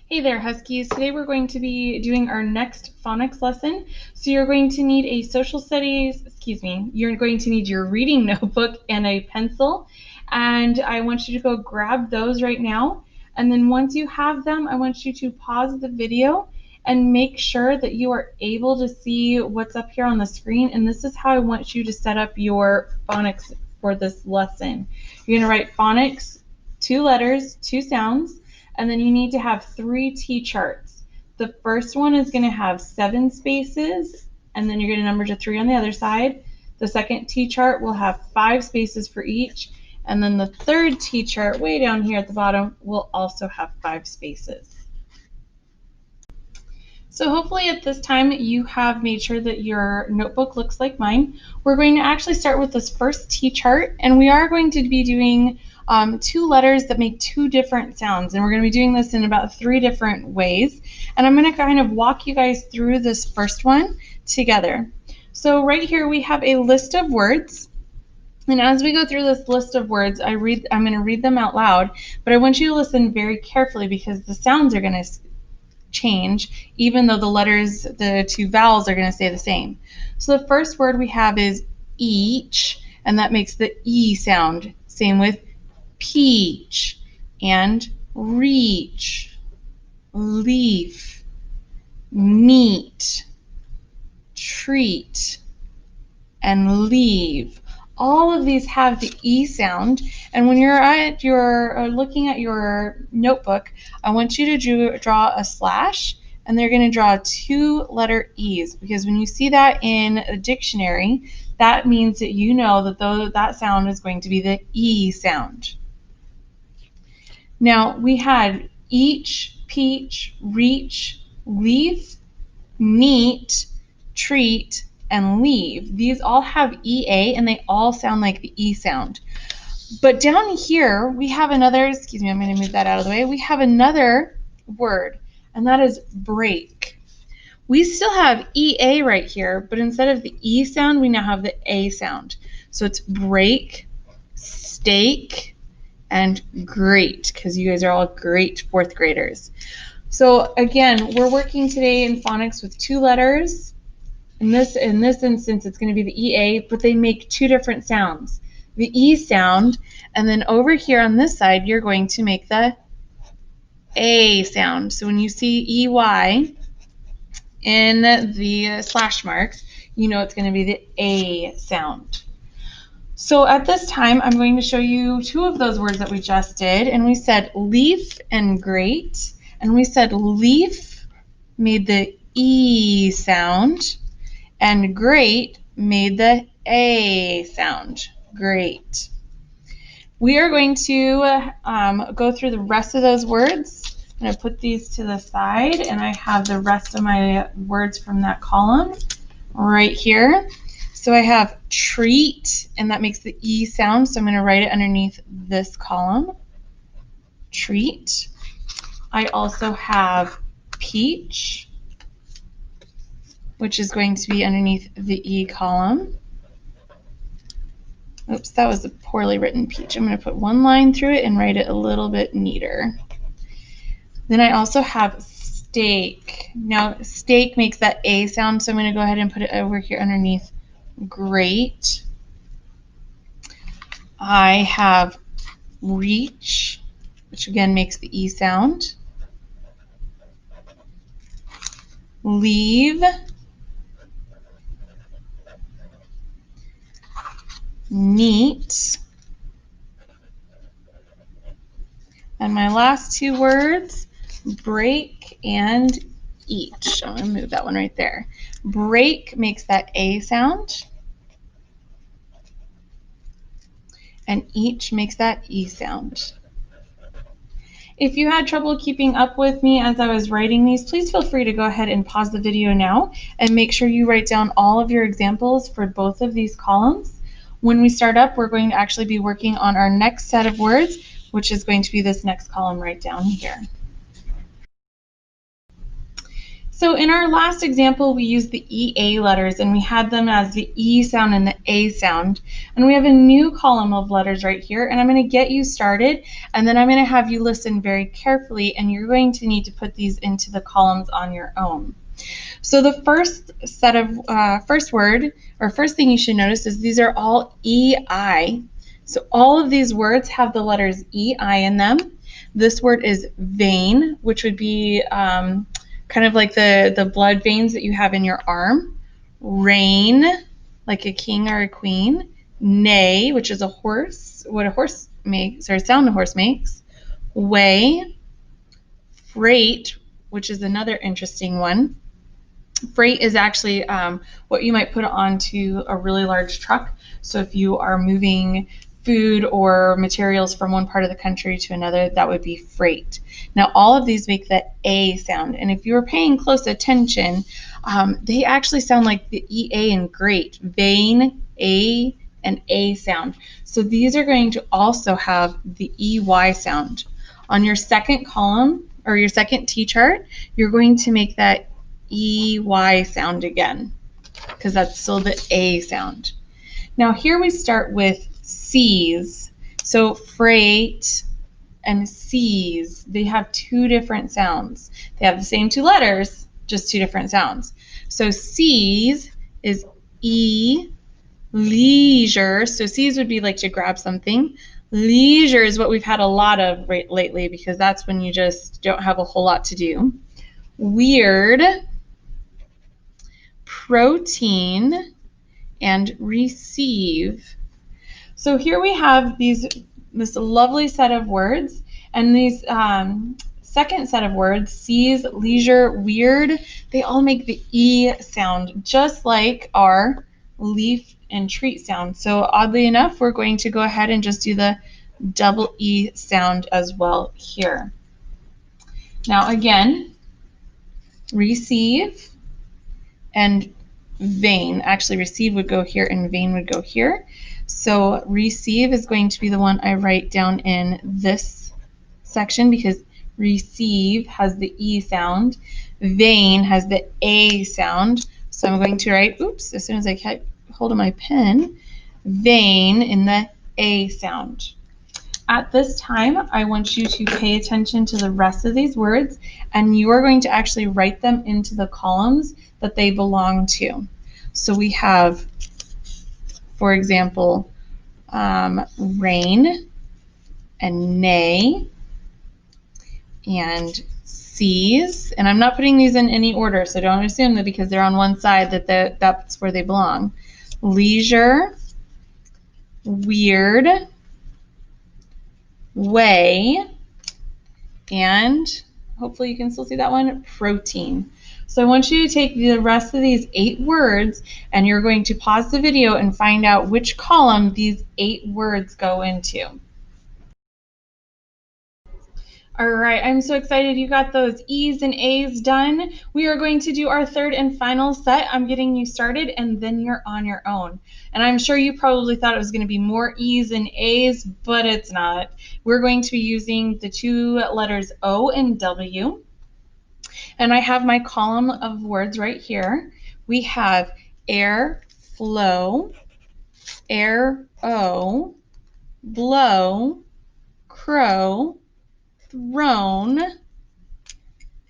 Hey there, Huskies. Today we're going to be doing our next phonics lesson. So you're going to need a social studies, you're going to need your reading notebook and a pencil. And I want you to go grab those right now. And then once you have them, I want you to pause the video and make sure that you are able to see what's up here on the screen. And this is how I want you to set up your phonics for this lesson. You're gonna write phonics, 2 letters, 2 sounds, and then you need to have 3 T-charts. The first one is going to have 7 spaces, and then you're going to number to 3 on the other side. The second T-chart will have 5 spaces for each, and then the third T-chart way down here at the bottom will also have 5 spaces. So hopefully at this time you have made sure that your notebook looks like mine. We're going to actually start with this first T-chart, and we are going to be doing 2 letters that make 2 different sounds, and we're going to be doing this in about 3 different ways. And I'm going to kind of walk you guys through this first one together. So right here we have a list of words. And as we go through this list of words, I'm going to read them out loud, but I want you to listen very carefully because the sounds are going to change, even though the letters, the 2 vowels, are going to stay the same. So the first word we have is each, and that makes the E sound. Same with peach and reach, leaf, meet, treat, and leave. All of these have the E sound, and when you're looking at your notebook, I want you to draw a slash, and they're going to draw 2 letter E's, because when you see that in a dictionary, that means that you know that that sound is going to be the E sound. Now we had each, peach, reach, leaf, meet, treat, and leave. These all have EA, and they all sound like the E sound. But down here we have another, I'm going to move that out of the way. We have another word, and that is break. We still have EA right here, but instead of the E sound, we now have the A sound. So it's break, steak, and great, because you guys are all great 4th graders. So again, we're working today in phonics with 2 letters. In this instance, it's going to be the EA, but they make 2 different sounds. The E sound, and then over here on this side, you're going to make the A sound. So when you see EY in the slash marks, you know it's going to be the A sound. So at this time, I'm going to show you 2 of those words that we just did, and we said leaf and great, and we said leaf made the E sound, and great made the A sound. Great. We are going to go through the rest of those words. I'm going to put these to the side, and I have the rest of my words from that column right here. So I have treat, and that makes the E sound, so I'm going to write it underneath this column. Treat. I also have peach, which is going to be underneath the E column. Oops, that was a poorly written peach. I'm going to put 1 line through it and write it a little bit neater. Then I also have steak. Now, steak makes that A sound, so I'm going to go ahead and put it over here underneath great. I have reach, which again makes the E sound. Leave. Neat. And my last 2 words, break and each. I'm going to move that one right there. Break makes that A sound, and each makes that E sound. If you had trouble keeping up with me as I was writing these, please feel free to go ahead and pause the video now and make sure you write down all of your examples for both of these columns. When we start up, we're going to actually be working on our next set of words, which is going to be this next column right down here. So in our last example, we used the EA letters and we had them as the E sound and the A sound. And we have a new column of letters right here, and I'm going to get you started, and then I'm going to have you listen very carefully, and you're going to need to put these into the columns on your own. So the first first thing you should notice is these are all EI. So all of these words have the letters EI in them. This word is vein, which would be kind of like the blood veins that you have in your arm. Rain, like a king or a queen. Neigh, which is a horse, what a horse makes, or sound a horse makes. Way. Freight, which is another interesting one. Freight is actually what you might put onto a really large truck. So if you are moving food or materials from one part of the country to another, that would be freight. Now, all of these make the A sound. And if you were paying close attention, they actually sound like the EA in great, vein, A, and A sound. So these are going to also have the EY sound. On your second column, or your second T chart, you're going to make that EY sound again, because that's still the A sound. Now here we start with C's. So freight and C's, they have two different sounds. They have the same two letters, just two different sounds. So C's is E, leisure. So C's would be like to grab something. Leisure is what we've had a lot of lately, because that's when you just don't have a whole lot to do. Weird, protein, and receive. So here we have this lovely set of words, and these second set of words, C's, leisure, weird, they all make the E sound, just like our leaf and treat sound. So oddly enough, we're going to go ahead and just do the double E sound as well here. Now again, receive and vein. Actually, receive would go here and vein would go here. So receive is going to be the one I write down in this section, because receive has the E sound. Vein has the A sound. So I'm going to write, oops, as soon as I get hold of my pen, vein in the A sound. At this time, I want you to pay attention to the rest of these words, and you are going to actually write them into the columns that they belong to. So we have, for example, rain and neigh and C's, and I'm not putting these in any order, so don't assume that because they're on one side that that's where they belong. Leisure, weird, way, and hopefully you can still see that one, protein. So I want you to take the rest of these 8 words, and you're going to pause the video and find out which column these 8 words go into. All right, I'm so excited you got those E's and A's done. We are going to do our third and final set. I'm getting you started, and then you're on your own. And I'm sure you probably thought it was going to be more E's and A's, but it's not. We're going to be using the 2 letters O and W. And I have my column of words right here. We have air, flow, arrow, blow, crow, thrown,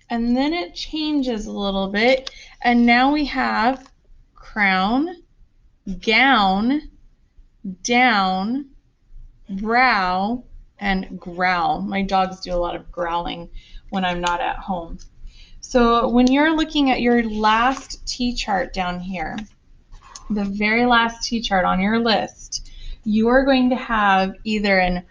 and then it changes a little bit, and now we have crown, gown, down, brow, and growl. My dogs do a lot of growling when I'm not at home. So when you're looking at your last T chart down here, the very last T chart on your list, you are going to have either an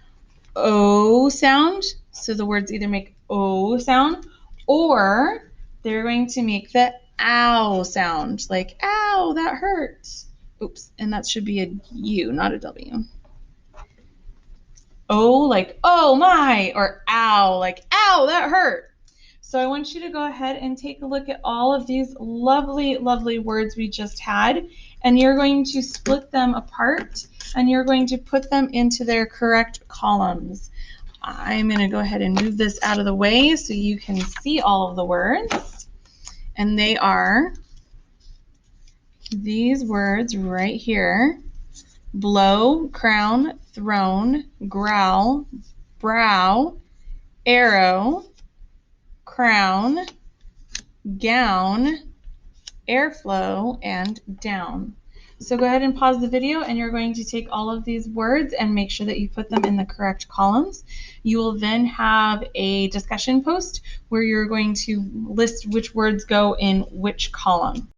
O sound, so the words either make O sound, or they're going to make the ow sound, like ow, that hurts. Oops, and that should be a U, not a W. O like oh my, or ow like ow, that hurt. So I want you to go ahead and take a look at all of these lovely, lovely words we just had, and you're going to split them apart, and you're going to put them into their correct columns. I'm going to go ahead and move this out of the way so you can see all of the words. And they are these words right here: blow, crown, throne, growl, brow, arrow, crown, gown, airflow, and down. So go ahead and pause the video, and you're going to take all of these words and make sure that you put them in the correct columns. You will then have a discussion post where you're going to list which words go in which column.